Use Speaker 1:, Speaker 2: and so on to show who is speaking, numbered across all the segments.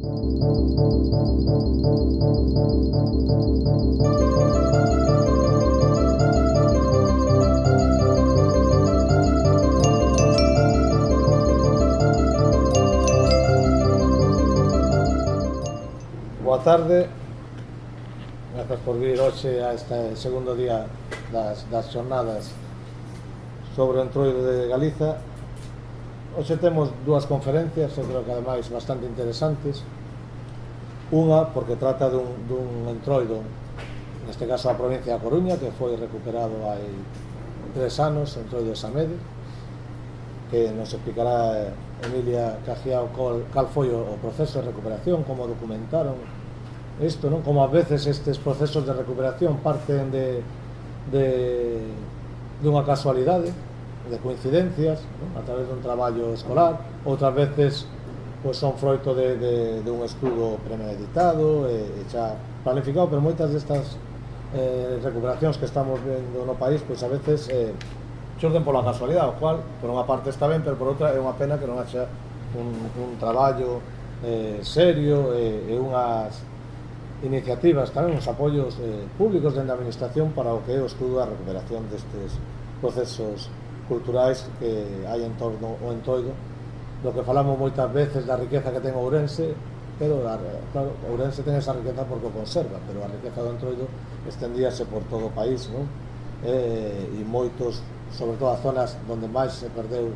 Speaker 1: Boa tarde, grazas por vir hoxe a este segundo día das xornadas sobre o Entroido de Galiza. Hoxe temos dúas conferencias, eu creo que ademais bastante interesantes. Unha, porque trata dun entroido, neste caso a provincia da Coruña, que foi recuperado hai 3 anos, o entroido de Samede, que nos explicará Emilia Cajiao cal foi o proceso de recuperación, como documentaron isto, non? Como ás veces estes procesos de recuperación parten dunha casualidade, de coincidencias, non? A través dun traballo escolar, outras veces pois son froito de un estudo premeditado e xa planificado, pero moitas destas recuperacións que estamos vendo no país, pois a veces xurden pola casualidade, o cual por unha parte está ben, pero por outra é unha pena que non haxa un traballo serio e unhas iniciativas, tamén uns apoios públicos dentro da administración para o que é o estudo da recuperación destes procesos culturais que hai en torno ao Entroido, do que falamos moitas veces da riqueza que ten Ourense, pero claro, Ourense ten esa riqueza porque o conserva, pero a riqueza do Entroido estendíase por todo o país, non? E moitos, sobre todo as zonas onde máis se perdeu,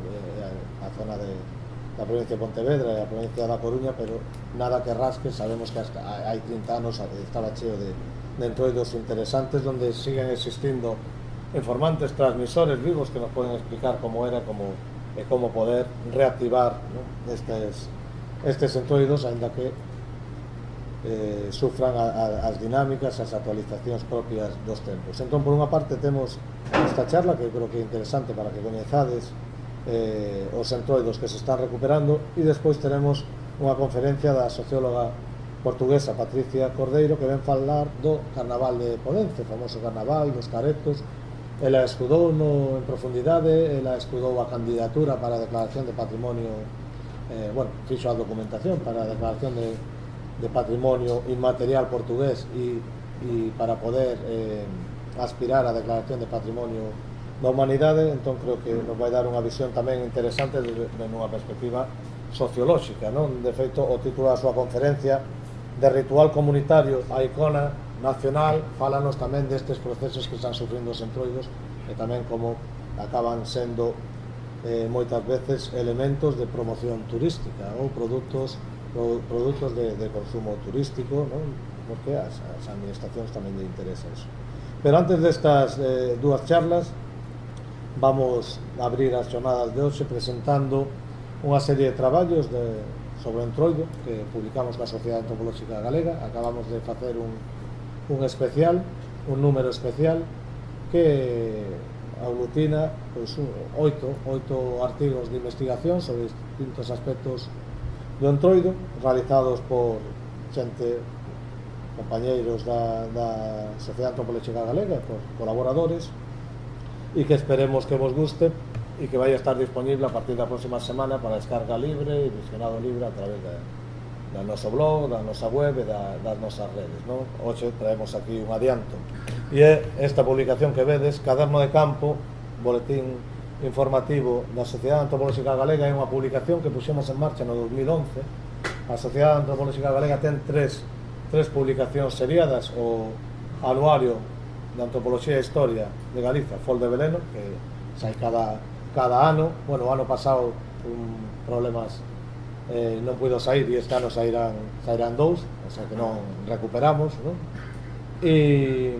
Speaker 1: a zona da provincia de Pontevedra e a provincia da Coruña, pero nada que rasque. Sabemos que hai 30 anos estaba cheo de entroidos interesantes onde siguen existindo informantes, transmisores vivos que nos poden explicar como era e como poder reactivar, non? estes entroidos, ainda que sufran as dinámicas, as actualizacións propias dos tempos. Entón, por unha parte, temos esta charla que eu creo que é interesante para que coñezades os entroidos que se están recuperando, e despois teremos unha conferencia da socióloga portuguesa Patricia Cordeiro, que ven falar do Carnaval de Podence, o famoso Carnaval dos Caretos. Ela estudou en profundidade, ela estudou a candidatura para a declaración de patrimonio, fixo a documentación para a declaración de patrimonio inmaterial portugués e para poder aspirar á declaración de patrimonio da humanidade. Entón creo que nos vai dar unha visión tamén interesante desde unha perspectiva sociolóxica, non? De feito, o título da súa conferencia, de ritual comunitario a icona nacional, fálanos tamén destes procesos que están sufrindo os entroidos e tamén como acaban sendo moitas veces elementos de promoción turística ou produtos de consumo turístico, non? Porque as administracións tamén lle interesa eso. Pero antes destas dúas charlas, vamos a abrir as xornadas de hoxe presentando unha serie de traballos sobre o entroido que publicamos coa Sociedade Antropolóxica Galega. Acabamos de facer un especial, un número especial que aglutina pois, 8 artigos de investigación sobre distintos aspectos do entroido, realizados por xente, compañeiros da Sociedade Antropolóxica Galega, por colaboradores, e que esperemos que vos guste e que vai a estar disponible a partir da próxima semana para descarga libre e visionado libre a través da noso blog, da nosa web e das nosas redes, non? Hoxe traemos aquí un adianto e é esta publicación que vedes, Caderno de Campo, boletín informativo da Sociedade Antropolóxica Galega. É unha publicación que puxemos en marcha no 2011. A Sociedade Antropolóxica Galega ten tres publicacións seriadas: o Anuario de Antropoloxía e Historia de Galiza, Fol de Veleno, que sai cada ano. Bueno, o ano pasado problemas non puido sair e este ano sairán 2, o sea que non recuperamos, non? E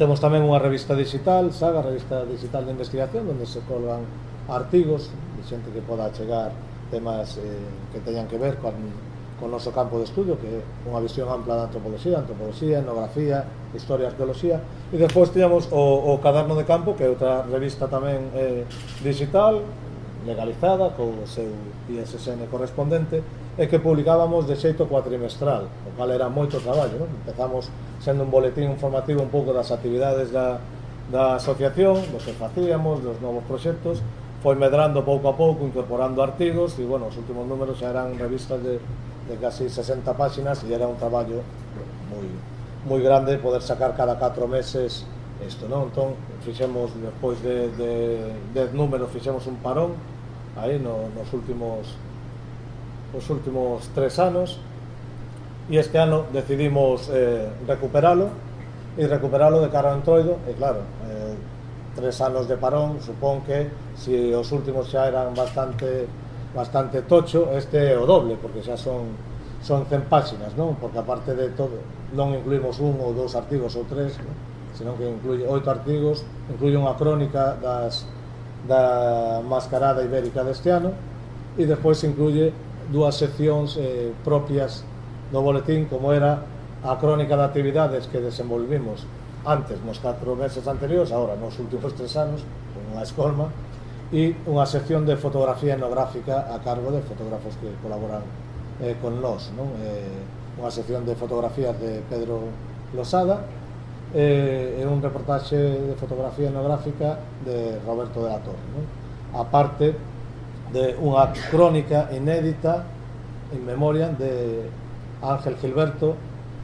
Speaker 1: temos tamén unha revista digital, Saga, revista digital de investigación, onde se colgan artigos de xente que poda chegar temas que teñan que ver con noso campo de estudio, que é unha visión ampla da antropoloxía, etnografía, historia, arqueoloxía. E despois tiñamos o Caderno de Campo, que é outra revista tamén digital, legalizada, co seu ISSN correspondente, e que publicábamos de xeito cuatrimestral, o cal era moito traballo, non? Empezamos sendo un boletín informativo un pouco das actividades da asociación, do que facíamos, dos novos proxectos. Foi medrando pouco a pouco, incorporando artigos, e, bueno, os últimos números xa eran revistas de de casi 60 páxinas, e era un traballo moi grande poder sacar cada 4 meses isto, non? Entón, fixemos, despois de 10 números, fixemos un parón aí nos últimos 3 anos, e este ano decidimos recuperalo de cara ao Entroido, e claro, 3 anos de parón, supón que se os últimos xa eran bastante tocho, este é o doble, porque xa son 100 páxinas, non? Porque aparte de todo, non incluímos un ou dous artigos ou tres, non? Senón que incluye 8 artigos, incluye unha crónica da mascarada ibérica deste ano, e despois incluye 2 seccións propias do boletín, como era a crónica de actividades que desenvolvimos antes, nos 4 meses anteriores, agora nos últimos 3 anos, unha escolma, e unha sección de fotografía etnográfica a cargo de fotógrafos que colaboran con nós, non? Unha sección de fotografías de Pedro Losada e un reportaxe de fotografía etnográfica de Roberto de la Torre, non? Aparte de unha crónica inédita en memoria de Ángel Gilberto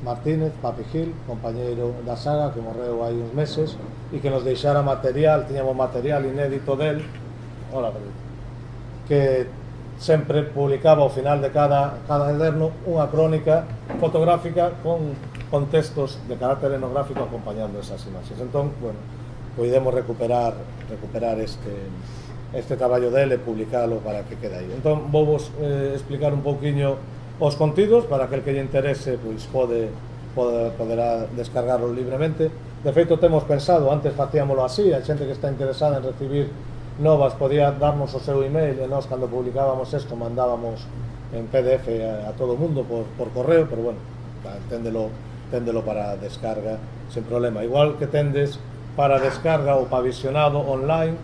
Speaker 1: Martínez, Papi Gil, compañeiro da saga, que morreu hai uns meses e que nos deixara material, tiñamos material inédito del, que sempre publicaba ao final de cada caderno unha crónica fotográfica con textos de carácter etnográfico acompañando esas imaxes. Entón, bueno, podemos recuperar este traballo dele e publicalo para que quede aí. Entón, vou explicar un pouquiño os contidos para que el que lle interese pois poderá descargarlo libremente. De feito, temos pensado, antes facíamolo así, a xente que está interesada en recibir novas podía darnos o seu email e nós, cando publicábamos isto, mandábamos en PDF a todo o mundo por correo, pero bueno, téndelo para descarga sen problema. Igual que tendes para descarga ou para visionado online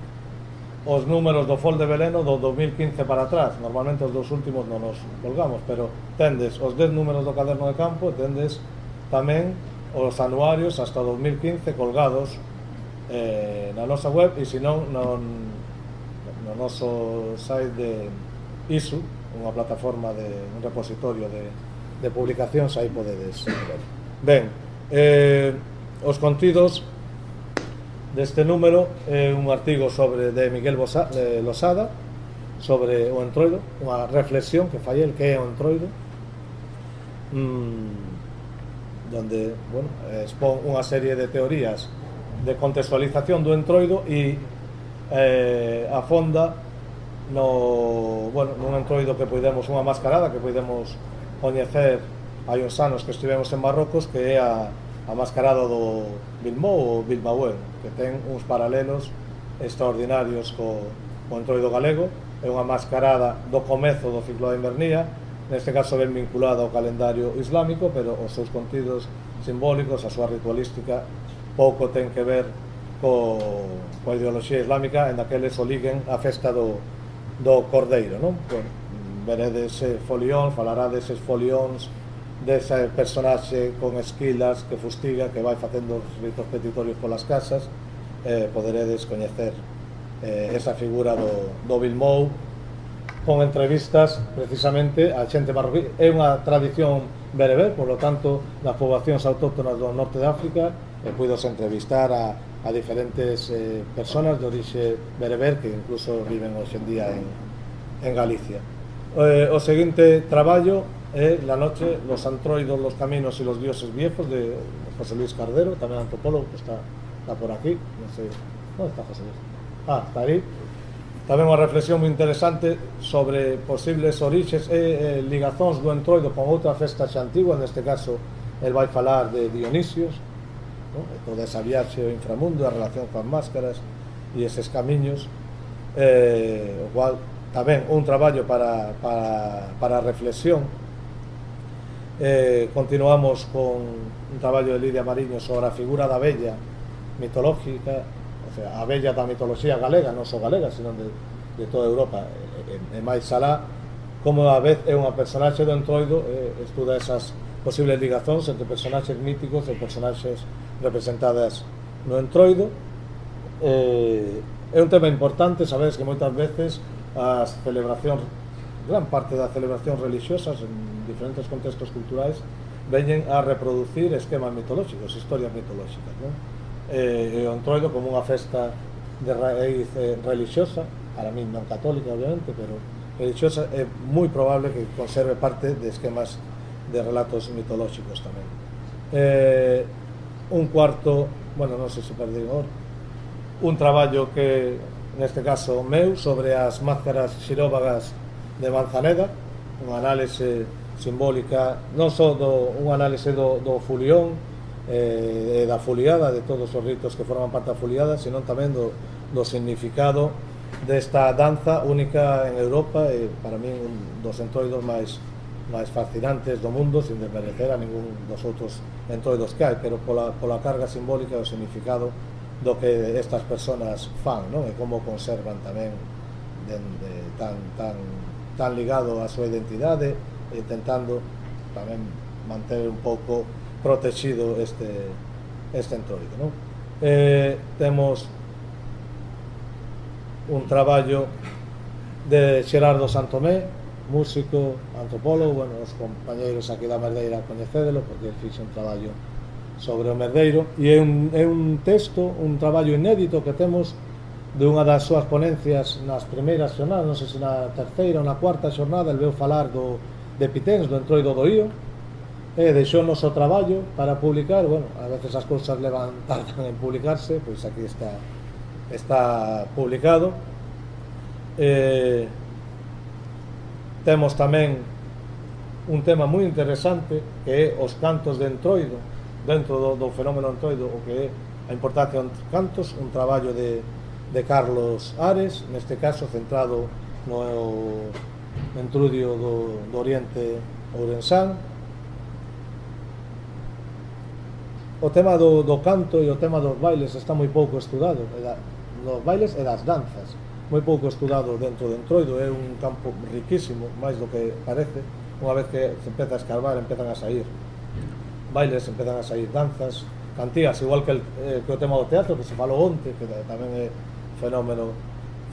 Speaker 1: os números do Fol de Veleno do 2015 para atrás. Normalmente os dos últimos non nos colgamos, pero tendes os 10 números do caderno de campo, tendes tamén os anuarios hasta 2015 colgados na nosa web, e se non no noso site de ISU, unha plataforma un repositorio de publicacións, aí podedes ver. Ben, os contidos deste número é un artigo de Miguel Losada sobre o Entroido, unha reflexión que fai el, que é o Entroido, donde, bueno, expón unha serie de teorías de contextualización do Entroido e afonda nun Entroido que poidemos, unha mascarada que poidemos coñecer hai uns anos que estivemos en Marrocos, que é a mascarada do Bilbao ou Bilbaoen, que ten uns paralelos extraordinarios co Entroido galego. É unha mascarada do comezo do ciclo da invernía, neste caso ben vinculada ao calendario islámico, pero os seus contidos simbólicos, a súa ritualística, pouco ten que ver coa ideoloxía islámica, en daqueles o liguen a festa do Cordeiro, non? Bueno, veredes folións, falarades folións dese personaxe con esquilas que fustiga, que vai facendo os ritos petitorios polas casas. Poderedes coñecer esa figura do Bilmou con entrevistas precisamente a xente marroquí. É unha tradición bereber, por lo tanto, das poboacións autóctonas do norte de África, puidos entrevistar a diferentes personas de orixe bereber que incluso viven hoxe en día en Galicia. O seguinte traballo é La noche, los antroidos, los caminos y los dioses viejos, de José Luis Cardero, tamén antropólogo, que está por aquí, non sei, onde está José Luis? Está aí. Tamén unha reflexión moi interesante sobre posibles orixes e ligazóns do Entroido con outra festa xa antigua. Neste caso, el vai falar de Dionisios, toda esa viaxe ao inframundo, a relación coas máscaras e eses camiños, o cual tamén un traballo para reflexión. Continuamos con un traballo de Lidia Mariño sobre a figura da vella mitológica, o sea, a vella da mitoloxía galega, non só galega, sino de toda Europa, e máis alá, como a vez é unha personaxe do Entroido, estuda esas posibles ligazóns entre personaxes míticos e personaxes representadas no Entroido. É un tema importante, sabedes que moitas veces as celebracións gran parte das celebracións religiosas en diferentes contextos culturais veñen a reproducir esquemas mitolóxicos, historias mitolóxicas, non? E o Entroido como unha festa de raíz religiosa, para min non católica obviamente, pero religiosa, é moi probable que conserve parte de esquemas de relatos mitolóxicos tamén. Un cuarto, bueno, non sei se perdí agora, un traballo que neste caso meu sobre as máscaras xiróvagas de Manzaneda, unha análise simbólica, non só un análise do fulión e da foliada, de todos os ritos que forman parte da foliada, senón tamén do significado desta danza única en Europa e para min un dos entroidos máis fascinantes do mundo, sin desmerecer a ningún dos outros entroidos que hai, pero pola carga simbólica e o significado do que estas persoas fan, non? E como conservan tamén tan ligado á súa identidade, intentando tamén manter un pouco protegido este entroido, non? Temos un traballo de Xerardo Santomé, músico, antropólogo, bueno, os compañeiros aquí da Merdeira coñecédelo porque fixe un traballo sobre o Merdeiro, e é un texto, un traballo inédito que temos de unha das súas ponencias nas primeiras xornadas, non sei se na terceira ou na cuarta xornada, el veu falar de Piténs, do Entroido do Ío, e deixounos o traballo para publicar. Bueno, a veces as cousas tardan en publicarse, pois aquí está publicado. Temos tamén un tema moi interesante que é os cantos de Entroido, dentro do fenómeno Entroido, o que é a importancia dos cantos, un traballo de Carlos Ares, neste caso centrado no entrudio do Oriente Ourensán. O tema do canto e o tema dos bailes está moi pouco estudado, dos bailes e das danzas, moi pouco estudado dentro do Entroido. É un campo riquísimo, máis do que parece. Unha vez que se empeza a escarbar, empezan a sair bailes, empezan a sair danzas, cantigas, igual que o tema do teatro, que se falou onte, que tamén é fenómeno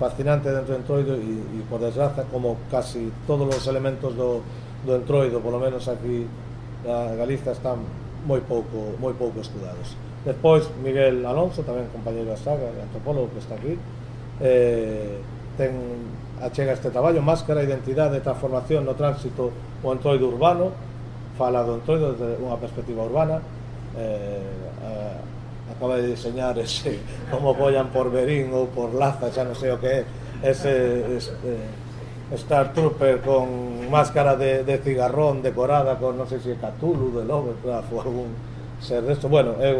Speaker 1: fascinante dentro do Entroido, e por desgraza, como casi todos os elementos do Entroido, polo menos aquí na Galiza, están moi pouco estudados. Despois, Miguel Alonso, tamén compañeiro da saga, antropólogo que está aquí, achega este traballo, Máscara, Identidade e Transformación no Tránsito o Entroido Urbano. Fala do Entroido desde unha perspectiva urbana. Acaba de diseñar ese, como pollan por Berín ou por Laza, xa non sei o que é, ese Star Trooper con máscara de cigarrón decorada con, non sei se é Cthulhu, de Lovecraft ou algún ser desto. Bueno, é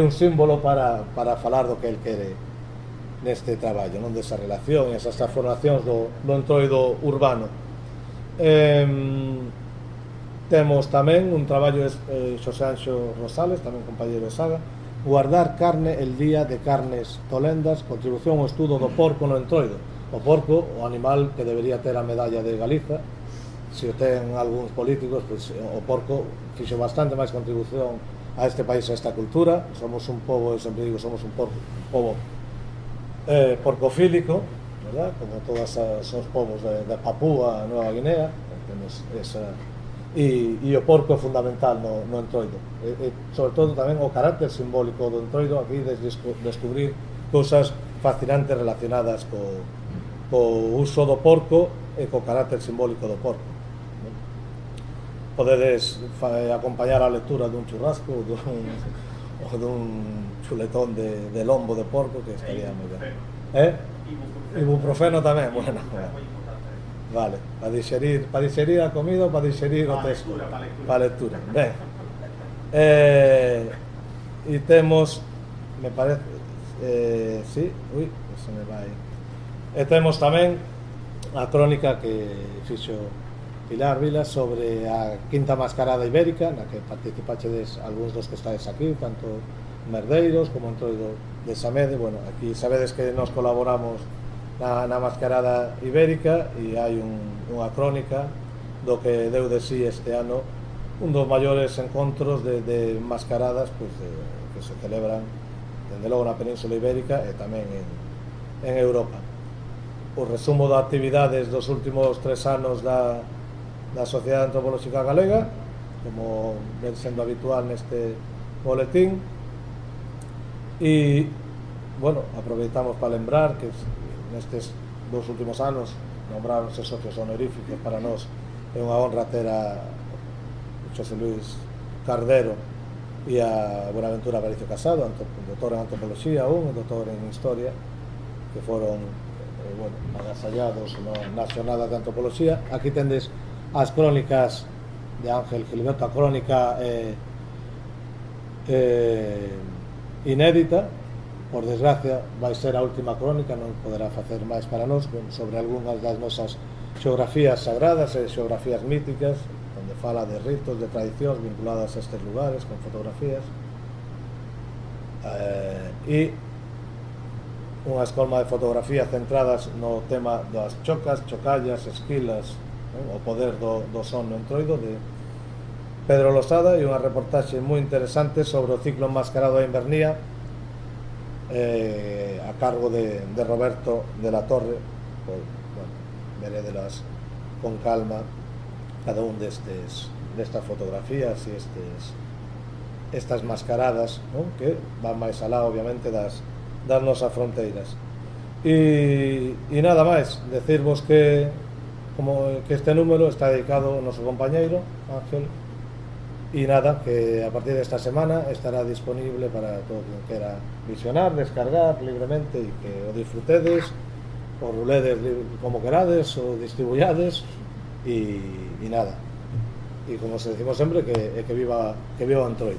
Speaker 1: un símbolo para falar do que el quere neste traballo, non, desa relación e esas transformacións do Entroido urbano. Temos tamén un traballo de Xosé Anxo Rosales, tamén compañeiro de saga, Guardar carne el día de carnes tolendas, contribución ao estudo do porco no Entroido. O porco, o animal que debería ter a medalla de Galiza, se o ten algúns políticos, pois o porco fixo bastante máis contribución a este país, a esta cultura. Somos un pobo, eu sempre digo, somos un pobo porcofílico, verdad? Como todos os povos de Papúa, Nueva Guinea, temos esa, e o porco é fundamental no Entroido, e sobre todo tamén o carácter simbólico do Entroido. Aquí descubrir cousas fascinantes relacionadas co uso do porco e co carácter simbólico do porco. Podedes acompañar a lectura dun churrasco ou dun chuletón de lombo de porco, que estaría moi ben. Ibuprofeno tamén, bueno. Vale, para digerir a comida ou para digerir o texto? Para lectura. Ben. E temos, me parece, sí, se me vai. E temos tamén a crónica que fixo Pilar Vilas sobre a quinta mascarada ibérica, na que participachedes algúns dos que estáis aquí, tanto Merdeiros como Entroido de Samede. Bueno, aquí sabedes que nos colaboramos na mascarada ibérica, e hai unha crónica do que deu de sí este ano un dos maiores encontros de mascaradas, pois, que se celebran dende logo na Península Ibérica e tamén en Europa. o resumo de actividades dos últimos 3 anos da Sociedade Antropolóxica Galega, como ven sendo habitual neste boletín. E, bueno, aproveitamos para lembrar que nestes 2 últimos anos nombraronse socios honoríficos. Para nós é unha honra ter a José Luis Cardero e a Buenaventura Aparicio Casado, doutor en Antropoloxía e doutor en Historia, que foron bueno, agasallados na xornada de Antropoloxía. Aquí tendes as crónicas de Ángel Gilberto, a crónica inédita. Por desgracia vai ser a última crónica, non poderá facer máis para nós, sobre algunhas das nosas xeografías sagradas e xeografías míticas, onde fala de ritos, de tradicións vinculadas a estes lugares, con fotografías, e unha escolma de fotografía centradas no tema das chocas, chocallas, esquilas, o poder do son no entroido, de Pedro Losada, e unha reportaxe moi interesante sobre o ciclo enmascarado da Invernía, a cargo de Roberto de la Torre. Bueno, verédelas con calma cada un destas fotografías e estas mascaradas, non? Que van máis alá, obviamente, das nosas fronteiras. E nada máis, decirvos que este número está dedicado ao noso compañeiro Ángel. E nada, que a partir desta semana estará disponible para todo quien quera visionar, descargar libremente, e que o disfrutedes, o ruledes como querades, o distribuyades, e nada. E como se decimos sempre, que viva o Entroido.